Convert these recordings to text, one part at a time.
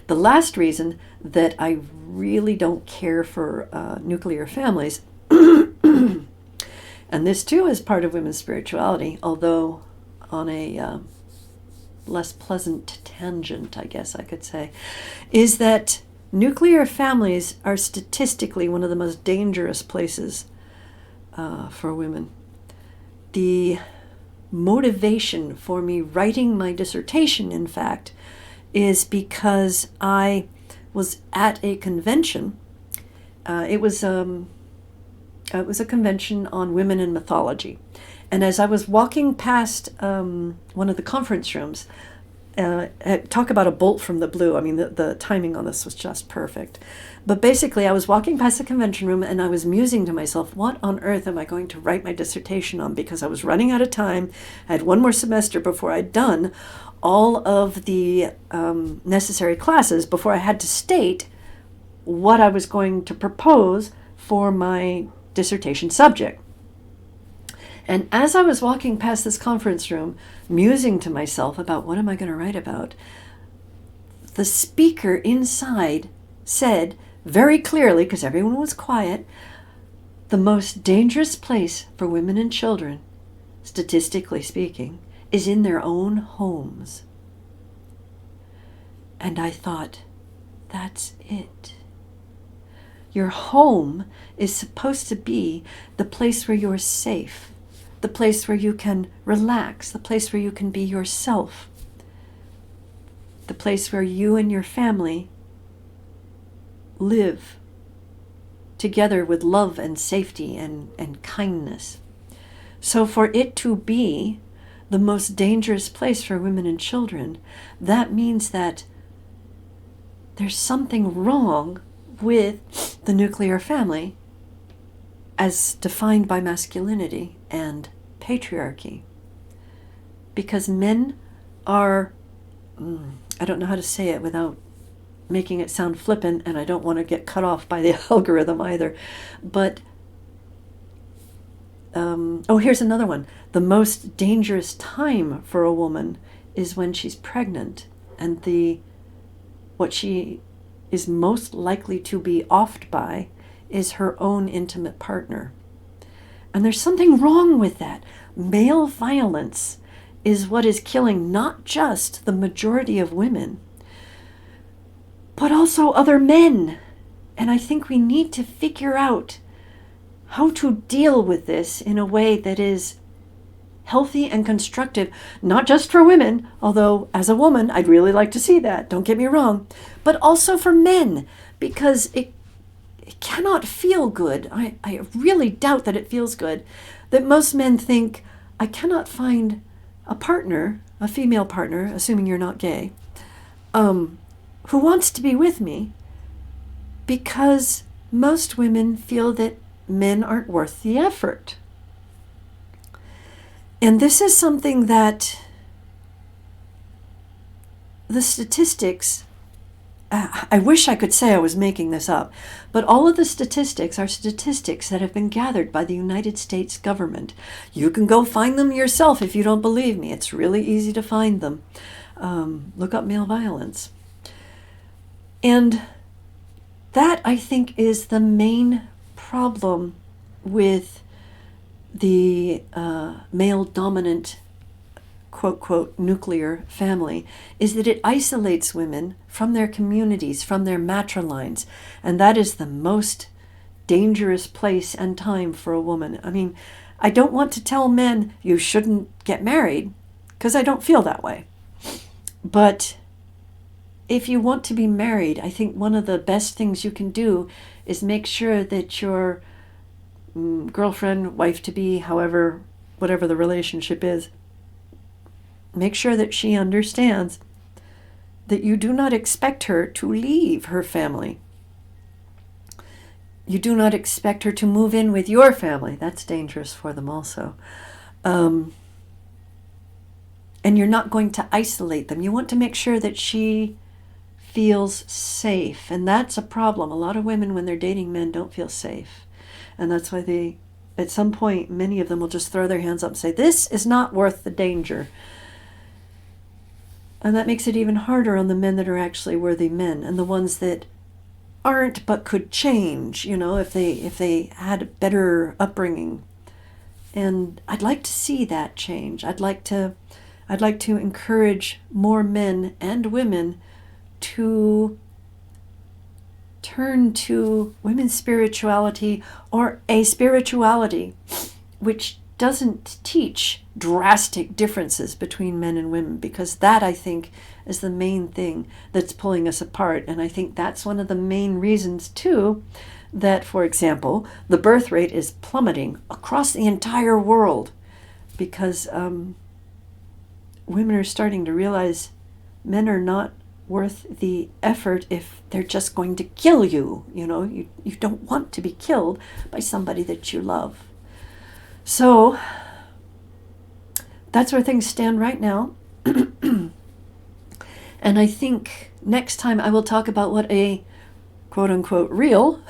The last reason that I really don't care for nuclear families, and this too is part of women's spirituality, although on a less pleasant tangent, I guess I could say, is that nuclear families are statistically one of the most dangerous places for women. The motivation for me writing my dissertation, in fact, is because I was at a convention. It was a convention on women in mythology. And as I was walking past one of the conference rooms, talk about a bolt from the blue. I mean, the timing on this was just perfect. But basically, I was walking past the convention room and I was musing to myself, what on earth am I going to write my dissertation on? Because I was running out of time. I had one more semester before I'd done all of the necessary classes, before I had to state what I was going to propose for my dissertation subject. And as I was walking past this conference room, musing to myself about what am I going to write about, the speaker inside said very clearly, because everyone was quiet, the most dangerous place for women and children, statistically speaking, is in their own homes. And I thought, that's it. Your home is supposed to be the place where you're safe, the place where you can relax, the place where you can be yourself, the place where you and your family live together with love and safety and kindness. So for it to be the most dangerous place for women and children, that means that there's something wrong with the nuclear family as defined by masculinity and patriarchy. Because men are, I don't know how to say it without making it sound flippant, and I don't want to get cut off by the algorithm either, but here's another one. The most dangerous time for a woman is when she's pregnant, and what she is most likely to be offed by is her own intimate partner. And there's something wrong with that. Male violence is what is killing not just the majority of women, but also other men. And I think we need to figure out how to deal with this in a way that is healthy and constructive, not just for women, although as a woman, I'd really like to see that, don't get me wrong, but also for men, because it cannot feel good. I really doubt that it feels good, that most men think, I cannot find a partner, a female partner, assuming you're not gay, who wants to be with me, because most women feel that men aren't worth the effort. And this is something that the statistics, I wish I could say I was making this up, but all of the statistics are statistics that have been gathered by the United States government. You can go find them yourself if you don't believe me. It's really easy to find them. Look up male violence. And that, I think, is the main problem with the male-dominant, quote-quote, nuclear family, is that it isolates women from their communities, from their matrilines, and that is the most dangerous place and time for a woman. I mean, I don't want to tell men you shouldn't get married, because I don't feel that way. But if you want to be married, I think one of the best things you can do is make sure that your girlfriend, wife-to-be, however, whatever the relationship is, make sure that she understands that you do not expect her to leave her family. You do not expect her to move in with your family. That's dangerous for them also. And you're not going to isolate them. You want to make sure that she feels safe. And that's a problem. A lot of women, when they're dating men, don't feel safe. And that's why at some point, many of them will just throw their hands up and say, this is not worth the danger. And that makes it even harder on the men that are actually worthy men, and the ones that aren't but could change, if they had a better upbringing. And I'd like to see that change. I'd like to encourage more men and women to turn to women's spirituality, or a spirituality which doesn't teach drastic differences between men and women, because that, I think, is the main thing that's pulling us apart. And I think that's one of the main reasons, too, that, for example, the birth rate is plummeting across the entire world, because women are starting to realize men are not worth the effort if they're just going to kill you. You don't want to be killed by somebody that you love. So that's where things stand right now. And I think next time I will talk about what a quote-unquote real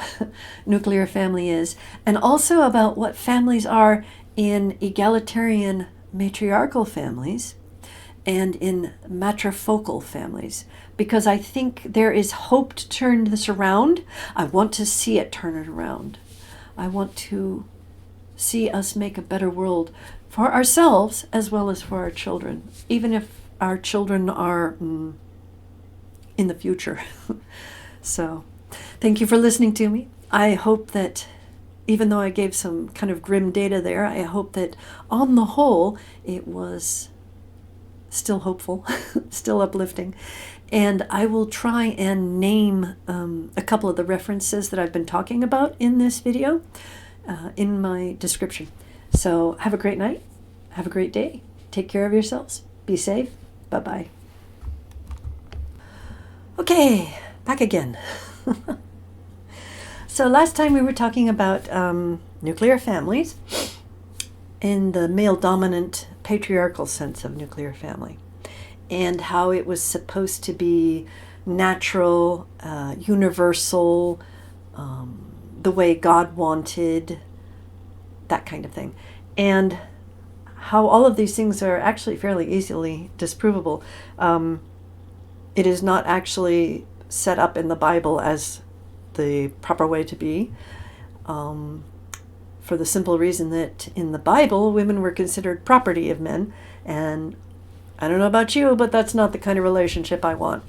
nuclear family is, and also about what families are in egalitarian matriarchal families and in matrifocal families, because I think there is hope to turn this around. I want to see it turn it around. I want to see us make a better world for ourselves as well as for our children, even if our children are in the future. So thank you for listening to me. I hope that, even though I gave some kind of grim data there, I hope that on the whole it was still hopeful, still uplifting. And I will try and name a couple of the references that I've been talking about in this video in my description. So have a great night. Have a great day. Take care of yourselves. Be safe. Bye-bye. Okay, back again. So last time we were talking about nuclear families in the male-dominant patriarchal sense of nuclear family, and how it was supposed to be natural, universal, the way God wanted, that kind of thing. And how all of these things are actually fairly easily disprovable. It is not actually set up in the Bible as the proper way to be, for the simple reason that in the Bible, women were considered property of men, and I don't know about you, but that's not the kind of relationship I want.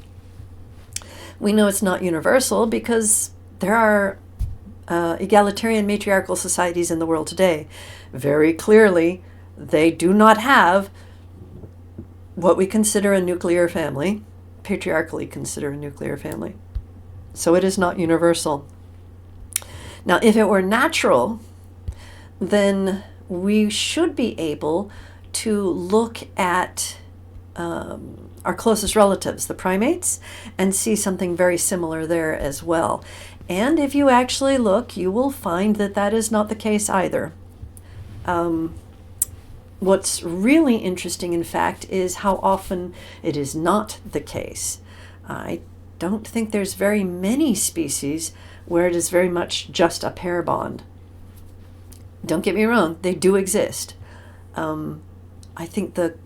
We know it's not universal because there are egalitarian matriarchal societies in the world today. Very clearly, they do not have what we consider a nuclear family, patriarchally consider a nuclear family. So it is not universal. Now, if it were natural, then we should be able to look at our closest relatives, the primates, and see something very similar there as well. And if you actually look, you will find that that is not the case either. What's really interesting, in fact, is how often it is not the case. I don't think there's very many species where it is very much just a pair bond. Don't get me wrong, they do exist. I think the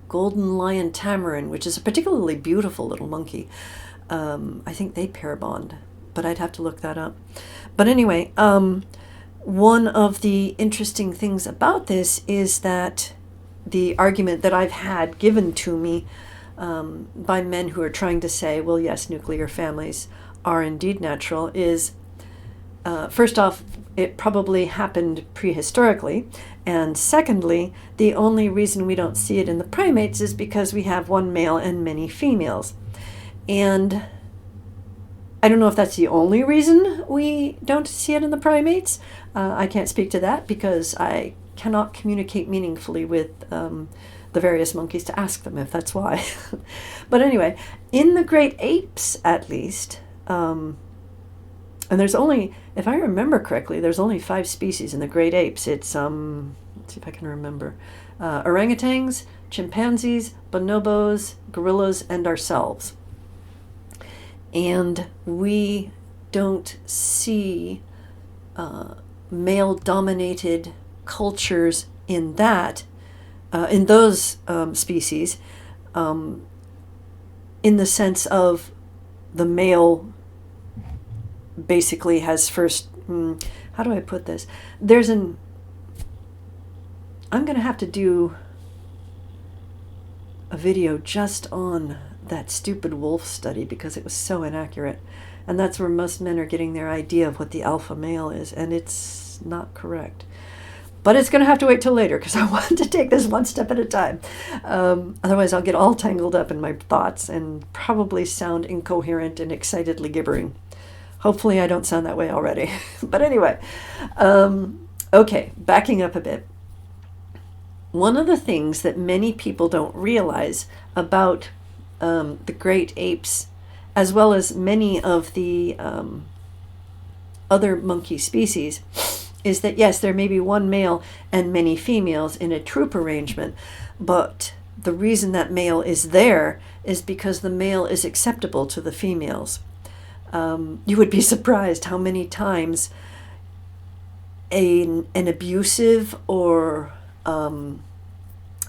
golden lion tamarin, which is a particularly beautiful little monkey, I think they pair bond, but I'd have to look that up. But anyway, one of the interesting things about this is that the argument that I've had given to me by men who are trying to say, well, yes, nuclear families are indeed natural, is first off, it probably happened prehistorically, and secondly, the only reason we don't see it in the primates is because we have one male and many females. And I don't know if that's the only reason we don't see it in the primates. I can't speak to that because I cannot communicate meaningfully with the various monkeys to ask them if that's why. But anyway, in the great apes, at least, and there's only, if I remember correctly, there's only 5 species in the great apes. It's, let's see if I can remember, orangutans, chimpanzees, bonobos, gorillas, and ourselves. And we don't see male-dominated cultures in that, in those species, in the sense of the male basically has first, how do I put this? I'm going to have to do a video just on that stupid wolf study because it was so inaccurate. And that's where most men are getting their idea of what the alpha male is, and it's not correct. But it's going to have to wait till later because I want to take this one step at a time. Otherwise, I'll get all tangled up in my thoughts and probably sound incoherent and excitedly gibbering. Hopefully, I don't sound that way already. But anyway, okay, backing up a bit. One of the things that many people don't realize about the great apes, as well as many of the other monkey species, is that yes, there may be one male and many females in a troop arrangement, but the reason that male is there is because the male is acceptable to the females. You would be surprised how many times an abusive or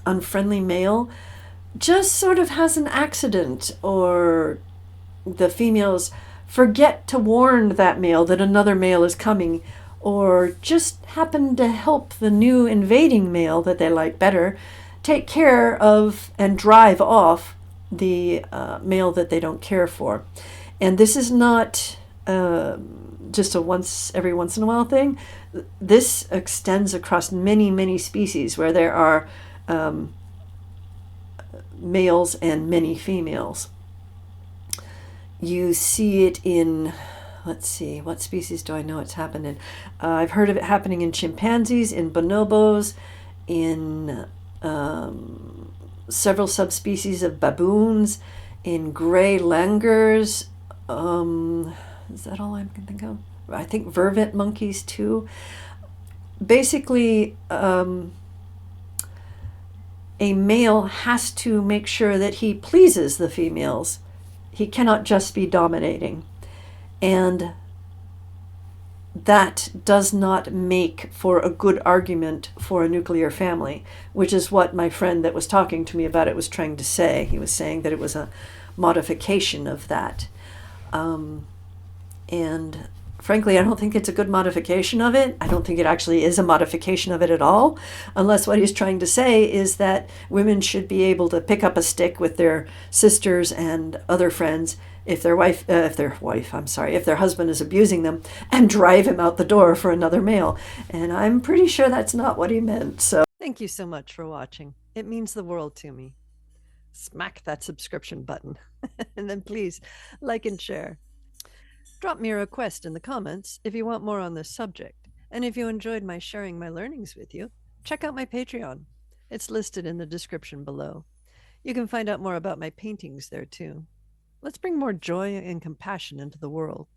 unfriendly male just sort of has an accident, or the females forget to warn that male that another male is coming, or just happen to help the new invading male that they like better take care of and drive off the male that they don't care for. And this is not just a every once in a while thing. This extends across many, many species where there are males and many females. You see it in, let's see, what species do I know it's happened in? I've heard of it happening in chimpanzees, in bonobos, in several subspecies of baboons, in gray langurs. Is that all I can think of? I think vervet monkeys too. Basically, a male has to make sure that he pleases the females. He cannot just be dominating. And that does not make for a good argument for a nuclear family, which is what my friend that was talking to me about it was trying to say. He was saying that it was a modification of that. And frankly, I don't think it's a good modification of it. I don't think it actually is a modification of it at all, unless what he's trying to say is that women should be able to pick up a stick with their sisters and other friends if their husband is abusing them, and drive him out the door for another male. And I'm pretty sure that's not what he meant. So thank you so much for watching. It means the world to me. Smack that subscription button and then please like and share. Drop me a request in the comments if you want more on this subject. And if you enjoyed my sharing my learnings with you, check out my Patreon. It's listed in the description below. You can find out more about my paintings there too. Let's bring more joy and compassion into the world.